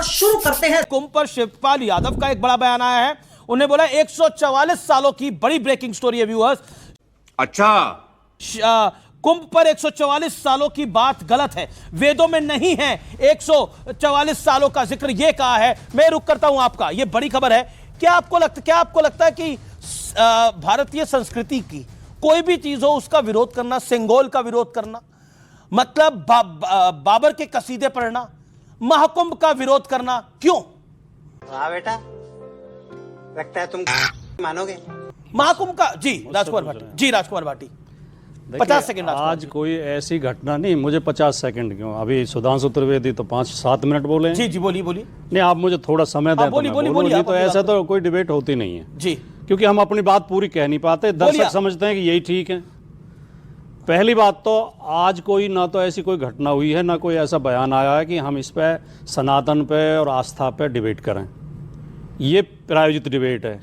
शुरू करते हैं। कुंभ पर शिवपाल यादव का एक बड़ा बयान आया है। उन्हें बोला 144 सालों की बड़ी ब्रेकिंग स्टोरी है व्यूअर्स। अच्छा, कुंभ पर 144 सालों की बात गलत है, वेदों में नहीं है 144 सालों का जिक्र। यह कहा है। मैं रुक करता हूं आपका, यह बड़ी खबर है। क्या आपको लगता है कि भारतीय संस्कृति की कोई भी चीज हो उसका विरोध करना, सेंगोल का विरोध करना, मतलब बाबर के कसीदे पढ़ना, महाकुंभ का विरोध करना, क्यों? हाँ बेटा, लगता है तुम मानोगे। महाकुंभ का जी राजकुमार भाटी 50 सेकंड। आज कोई ऐसी घटना नहीं, मुझे 50 सेकंड क्यों, अभी सुधांशु त्रिवेदी तो 5-7 मिनट बोले। जी बोलिए। नहीं, आप मुझे थोड़ा समय दें। बोलिए। तो ऐसा तो कोई डिबेट होती नहीं है जी, क्योंकि हम अपनी बात पूरी कह नहीं पाते। दर्शक समझते हैं कि यही ठीक है। पहली बात तो आज कोई ना तो ऐसी कोई घटना हुई है, ना कोई ऐसा बयान आया है कि हम इस पे सनातन पे और आस्था पे डिबेट करें। ये प्रायोजित डिबेट है।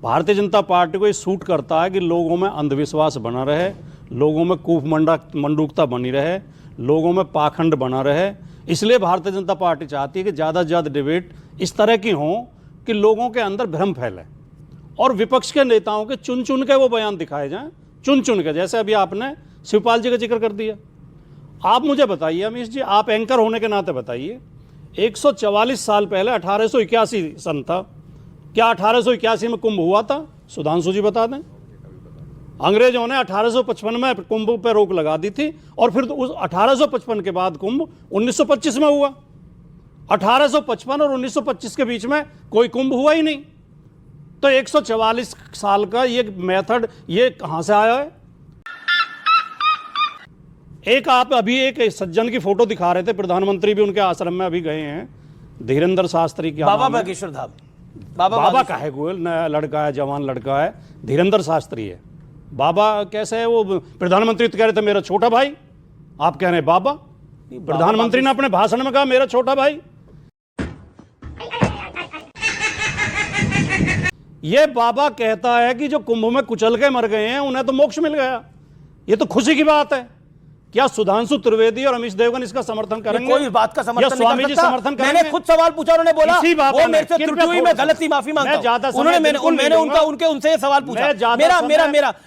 भारतीय जनता पार्टी को ये सूट करता है कि लोगों में अंधविश्वास बना रहे, लोगों में कूफ मंडूकता बनी रहे, लोगों में पाखंड बना रहे। इसलिए भारतीय जनता पार्टी चाहती है कि ज़्यादा से ज़्यादा डिबेट इस तरह की हों कि लोगों के अंदर भ्रम फैले और विपक्ष के नेताओं के चुन चुन के वो बयान दिखाए जाएं, चुन चुन के। जैसे अभी आपने शिवपाल जी का जिक्र कर दिया। आप मुझे बताइए अमीश जी, आप एंकर होने के नाते बताइए, 144 साल पहले 1881 सन था, क्या 1881 में कुंभ हुआ था? सुधांशु जी बता दें। अंग्रेजों ने 1855 में कुंभ पर रोक लगा दी थी और फिर उस 1855 के बाद कुंभ 1925 में हुआ। 1855 और 1925 के बीच में कोई कुंभ हुआ ही नहीं। तो 144 साल का ये मेथड ये कहां से आया है? एक आप अभी एक सज्जन की फोटो दिखा रहे थे, प्रधानमंत्री भी उनके आश्रम में अभी गए हैं, धीरेन्द्र शास्त्री की। बाबा बागेश्वर धाम। बाबा का है, गोयल नया लड़का है, जवान लड़का है, धीरेन्द्र शास्त्री है। बाबा कैसे है? वो प्रधानमंत्री तो कह रहे थे मेरा छोटा भाई, आप कह रहे हैं बाबा। प्रधानमंत्री ने अपने भाषण में कहा मेरा छोटा भाई। ये बाबा कहता है कि जो कुंभ में कुचल के मर गए हैं उन्हें तो मोक्ष मिल गया। ये तो खुशी की बात है। क्या सुधांशु त्रिवेदी और अमीश देवगन इसका समर्थन करेंगे? कोई बात का समर्थन नहीं स्वामी कर जी सकता। समर्थन करेंगे? मैंने खुद सवाल पूछा, उन्होंने बोला वो मेरे से त्रुटि हुई, मैं गलती माफी मांगता हूं। मैंने उनसे सवाल पूछा। मेरा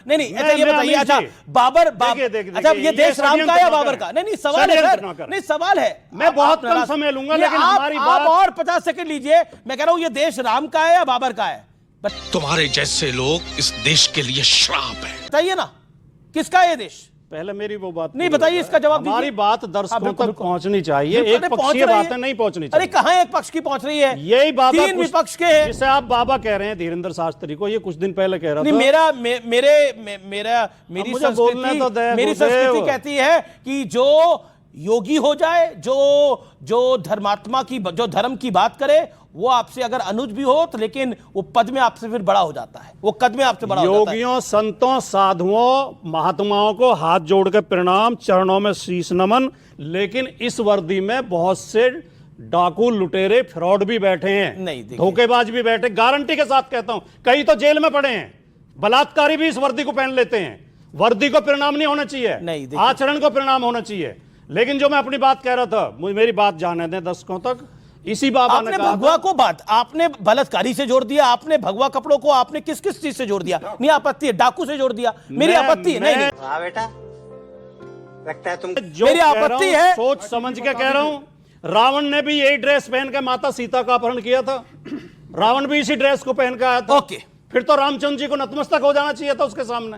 नहीं। अच्छा ये बताइए, अच्छा बाबर, अच्छा ये देश राम का या बाबर का? नहीं सवाल है सर, नहीं सवाल है। मैं बहुत कम समय लूंगा, लेकिन हमारी बात और 50 सेकंड लीजिए। मैं कह रहा हूं ये देश राम का है या बाबर का है? तुम्हारे जैसे लोग इस देश के लिए श्राप है। बताइए ना, किसका है ये देश? पहले मेरी वो बात नहीं बताइए, इसका जवाब दीजिए। हमारी बात दर्शकों तक पहुंचनी चाहिए, एक पक्षीय बातें नहीं पहुंचनी चाहिए। अरे कहां एक पक्ष की पहुंच रही है? यही बाबा तीन विपक्ष के हैं, जिसे आप बाबा कह रहे हैं धीरेन्द्र शास्त्री को। ये कुछ दिन पहले कह रहा था। मेरी संस्कृति कहती है कि जो योगी हो जाए, जो धर्मात्मा की, जो धर्म की बात करे, वो आपसे अगर अनुज भी हो तो, लेकिन वो पद में आपसे फिर बड़ा हो जाता है, वो कद में आपसे बड़ा हो जाता है। योगियों, संतों, साधुओं, महात्माओं को हाथ जोड़ के प्रणाम, चरणों में शीश नमन। लेकिन इस वर्दी में बहुत से डाकू, लुटेरे, फ्रॉड भी बैठे हैं, नहीं धोखेबाज भी बैठे। गारंटी के साथ कहता हूं, कई तो जेल में पड़े हैं। बलात्कारी भी इस वर्दी को पहन लेते हैं। वर्दी को प्रणाम नहीं होना चाहिए, आचरण को प्रणाम होना चाहिए। लेकिन जो मैं अपनी बात कह रहा था, मेरी बात जाने दें दर्शकों तक। इसी बाबा ने कहा, भगवा को बात आपने बलात्कारी से जोड़ दिया, आपने भगवा कपड़ों को आपने किस चीज से जोड़ दिया? नहीं आपत्ति है, डाकू से जोड़ दिया, मेरी आपत्ति है। नहीं हाँ बेटा, लगता है तुम, मेरी आपत्ति है, सोच समझ के कह रहा हूं। रावण ने भी यही ड्रेस पहन के माता सीता का अपहरण किया था। रावण भी इसी ड्रेस को पहन के आया था। ओके, फिर तो रामचंद्र जी को नतमस्तक हो जाना चाहिए था उसके सामने।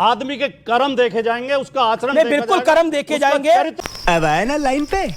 आदमी के कर्म देखे जाएंगे, उसका आचरण बिल्कुल कर्म देखे जाएंगे। अब आए ना लाइन पे।